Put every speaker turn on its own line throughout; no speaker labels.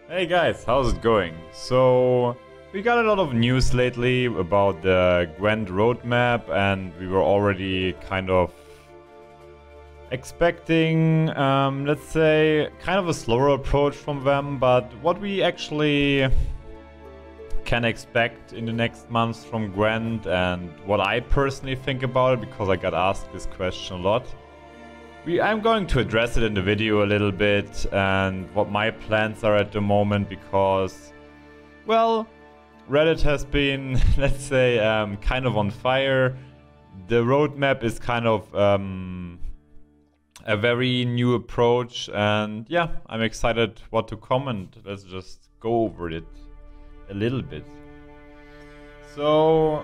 Hey guys, how's it going? So, we got a lot of news lately about the Gwent roadmap, and we were already kind of expecting, let's say, kind of a slower approach from them, but what we actually can expect in the next months from Gwent and what I personally think about it, because I got asked this question a lot. I'm going to address it in the video a little bit and what my plans are at the moment because, well, Reddit has been, let's say, kind of on fire. The roadmap is kind of a very new approach, and yeah, I'm excited what to comment. Let's just go over it a little bit. So,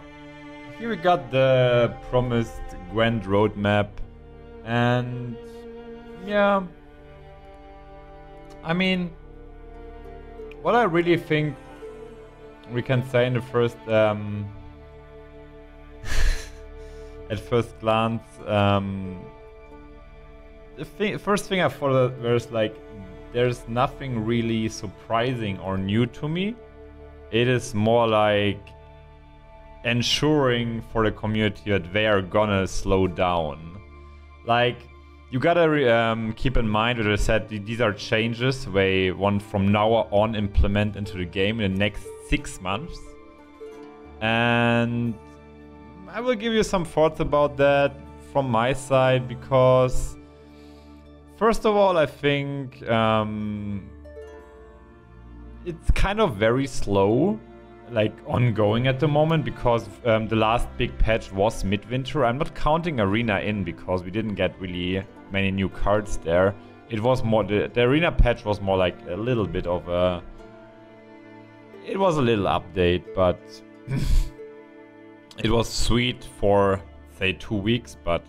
here we got the promised Gwent roadmap. And yeah, I mean, what I really think we can say in the first, at first glance, the first thing I thought there's nothing really surprising or new to me. It is more like ensuring for the community that they are gonna slow down. Like, you gotta keep in mind that I said these are changes they want from now on implement into the game in the next 6 months. And I will give you some thoughts about that from my side because, first of all, I think it's kind of very slow, like ongoing at the moment, because the last big patch was midwinter. I'm not counting Arena in because we didn't get really many new cards there. It was more the Arena patch was more like a little bit of a, it was a little update, but it was sweet for say 2 weeks. But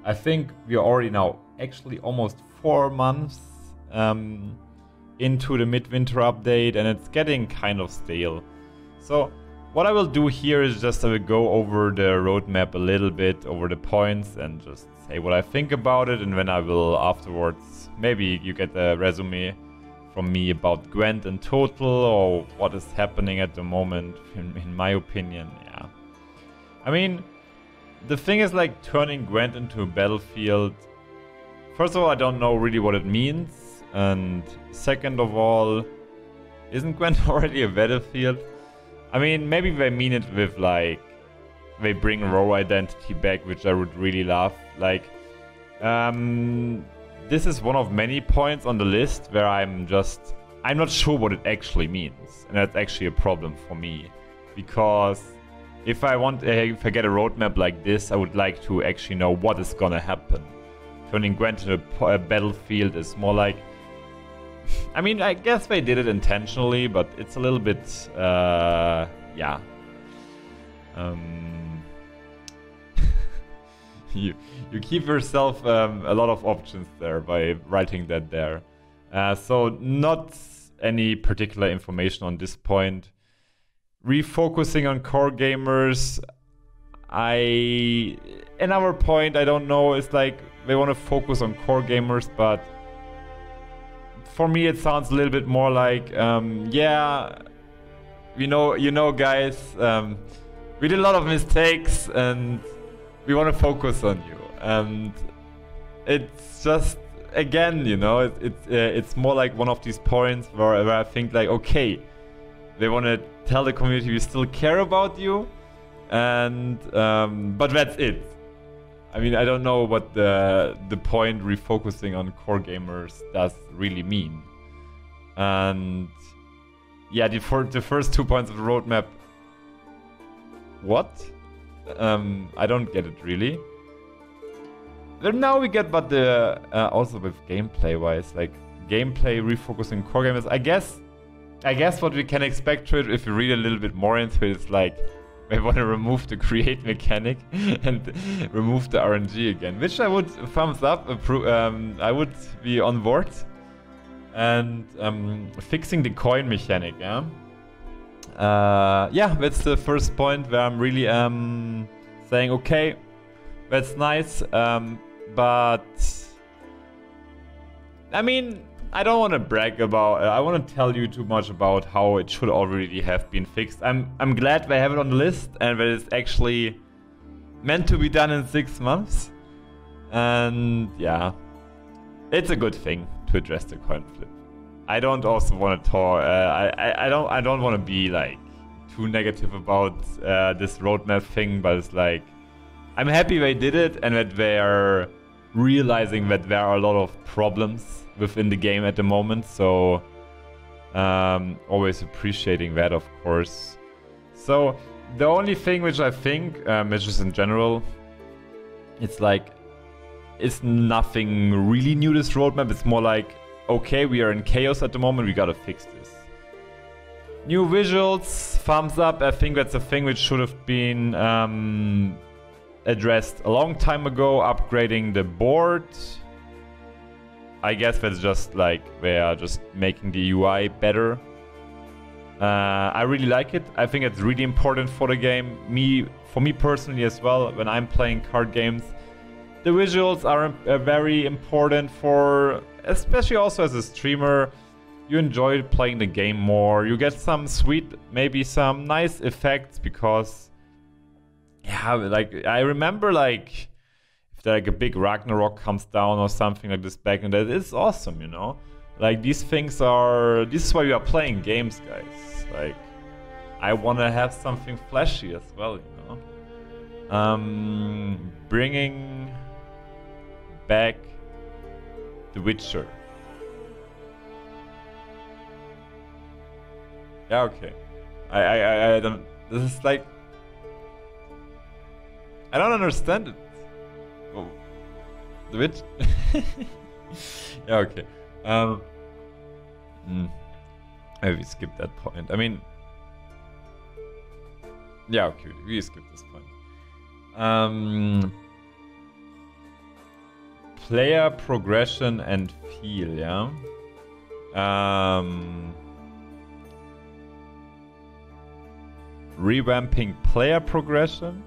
I think we are already now actually almost 4 months into the midwinter update, and it's getting kind of stale. So what I will do here is just I will go over the roadmap a little bit, over the points, and just say what I think about it, and then I will afterwards, maybe you get a resume from me about Gwent in total, or what is happening at the moment, in my opinion. Yeah, I mean, the thing is, like, turning Gwent into a battlefield, first of all, I don't know really what it means. And second of all, isn't Gwent already a battlefield? I mean, maybe they mean it with, like, they bring raw identity back, which I would really love. Like, this is one of many points on the list where I'm not sure what it actually means. And that's actually a problem for me. Because if I get a roadmap like this, I would like to actually know what is gonna happen. Turning Gwent into a battlefield is more like, I mean, I guess they did it intentionally, but it's a little bit, yeah. You keep yourself a lot of options there by writing that there. So not any particular information on this point. Refocusing on core gamers. Another point I don't know is like they want to focus on core gamers, but for me it sounds a little bit more like, yeah, you know guys, we did a lot of mistakes and we want to focus on you. And it's just, again, you know, it's more like one of these points where I think like, okay, they want to tell the community we still care about you, and but that's it. I mean, I don't know what the point refocusing on core gamers does really mean. And yeah, the first 2 points of the roadmap, what? I don't get it really. Then now we get, but the also with gameplay wise, like gameplay refocusing core gamers. I guess what we can expect to it, if we read a little bit more into it, is like they want to remove the create mechanic and remove the RNG again, which I would thumbs up, I would be on board. And fixing the coin mechanic, yeah? Yeah, that's the first point where I'm really saying, okay, that's nice, but I mean, I don't want to brag about. I want to tell you too much about how it should already have been fixed. I'm glad they have it on the list and that it's actually meant to be done in 6 months. And yeah, it's a good thing to address the coin flip. I don't also want to talk. I don't want to be like too negative about this roadmap thing, but it's like I'm happy they did it and that they are realizing that there are a lot of problems within the game at the moment. So always appreciating that, of course. So the only thing which I think, is just in general, it's like it's nothing really new, this roadmap. It's more like, okay, we are in chaos at the moment, we gotta fix this. New visuals, thumbs up. I think that's a thing which should have been addressed a long time ago. Upgrading the board, I guess that's just like they are just making the UI better. I really like it. I think it's really important for the game. For me personally as well, when I'm playing card games, the visuals are very important for, especially also as a streamer. You enjoy playing the game more. You get some sweet, maybe some nice effects because, yeah, like I remember like if like a big Ragnarok comes down or something like this back in the day, it's awesome, you know? Like these things are, this is why we are playing games, guys. Like I want to have something flashy as well, you know? Bringing back The Witcher. Yeah, okay. I don't, this is like, I don't understand it. Oh, The Witch? Yeah, okay. Maybe skip that point. I mean, yeah, okay, we skip this point. Player progression and feel, yeah. Revamping player progression,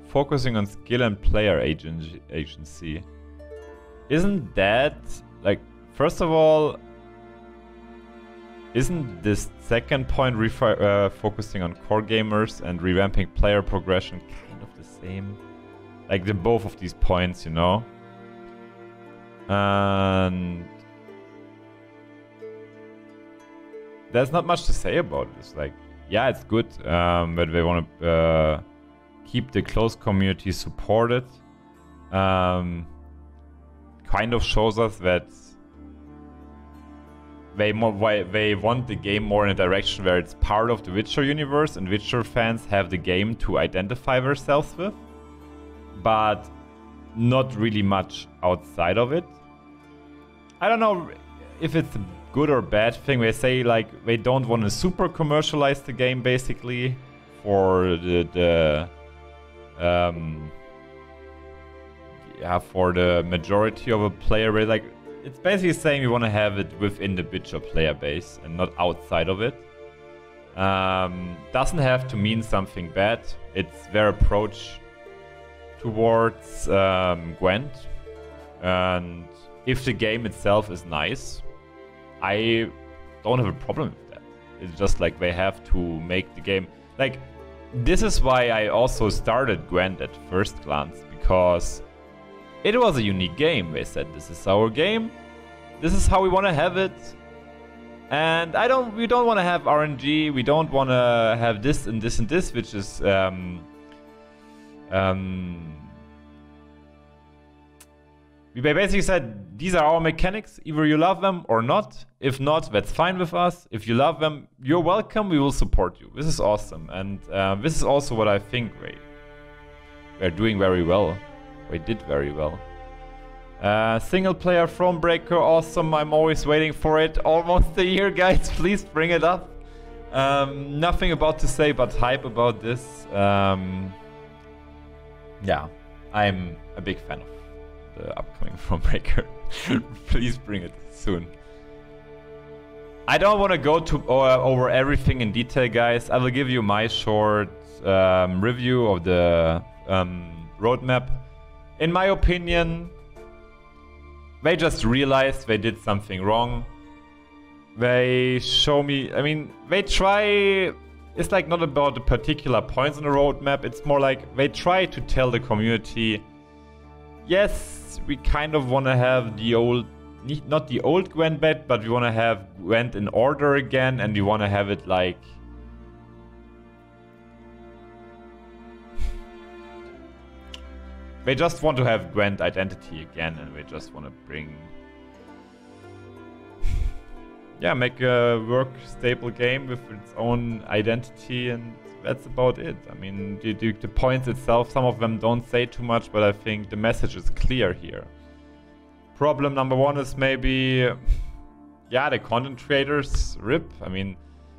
focusing on skill and player agency. Isn't that, like, first of all, isn't this second point focusing on core gamers and revamping player progression kind of the same? Like, the both of these points, you know? And there's not much to say about this. Like, yeah, it's good, but they want to keep the close community supported. Kind of shows us that they want the game more in a direction where it's part of the Witcher universe and Witcher fans have the game to identify themselves with, but not really much outside of it. I don't know if it's a good or bad thing. They say like they don't want to super commercialize the game basically for for the majority of a player base. Like, it's basically saying we want to have it within the Witcher player base and not outside of it. Doesn't have to mean something bad. It's their approach towards Gwent. And if the game itself is nice, I don't have a problem with that. It's just like they have to make the game. Like, this is why I also started Gwent at first glance, because it was a unique game. They said, this is our game, this is how we want to have it, and we don't want to have RNG, we don't want to have this and this and this, which is we basically said, these are our mechanics, either you love them or not. If not, that's fine with us. If you love them, you're welcome, we will support you. This is awesome, and this is also what I think they're doing very well. They did very well. Single player Thronebreaker, awesome. I'm always waiting for it. Almost a year, guys. Please bring it up. Nothing about to say but hype about this. Yeah, I'm a big fan of the upcoming Thronebreaker. Please bring it soon. I don't want to go over everything in detail, guys. I will give you my short review of the roadmap. In my opinion, they just realized they did something wrong. They show me, I mean, they try, it's like not about the particular points on the roadmap, it's more like they try to tell the community, yes, we kind of want to have the old, not the old Gwent back, but we want to have Gwent in order again, and we want to have it like... They just want to have Gwent identity again, and they just want to bring... Yeah, make a work stable game with its own identity, and that's about it. I mean, the points itself, some of them don't say too much, but I think the message is clear here. Problem number one is maybe, yeah, the content creators rip. I mean,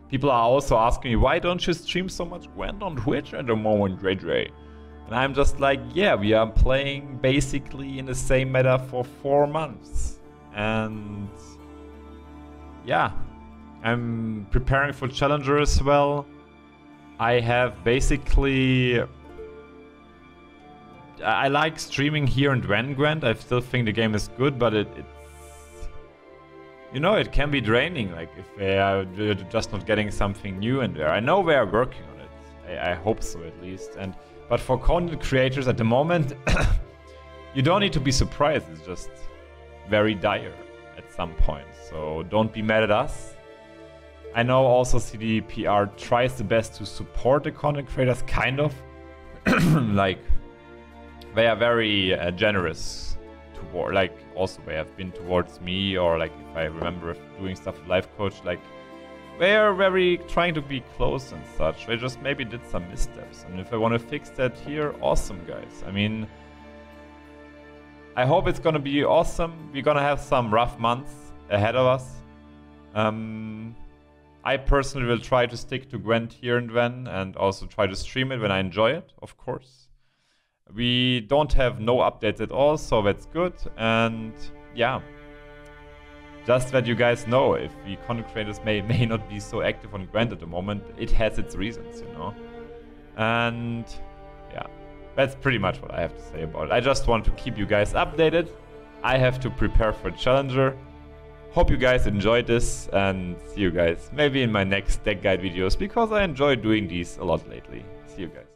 people are also asking me, why don't you stream so much Gwent on Twitch at the moment, JJ? And I'm just like, yeah, we are playing basically in the same meta for 4 months. And yeah, I'm preparing for Challenger as well. I have basically... I like streaming here in Gwent. I still think the game is good, but it's... You know, it can be draining, like if they are just not getting something new in there. I know they are working on it. I hope so at least. But for content creators at the moment, you don't need to be surprised. It's just very dire at some point. So don't be mad at us. I know also CDPR tries the best to support the content creators, kind of. Like, they are very generous toward, like, also they have been towards me, or like if I remember doing stuff with Lifecoach, like they are very trying to be close and such. They just maybe did some missteps, and if I want to fix that here, awesome, guys. I mean, I hope it's gonna be awesome. We're gonna have some rough months ahead of us. I personally will try to stick to Gwent here and then, and also try to stream it when I enjoy it, of course. We don't have no updates at all, so that's good. And yeah, just that you guys know, if the content creators may not be so active on Gwent at the moment, it has its reasons, you know. And yeah, that's pretty much what I have to say about it. I just want to keep you guys updated. I have to prepare for Challenger. Hope you guys enjoyed this, and see you guys maybe in my next deck guide videos, because I enjoy doing these a lot lately. See you guys.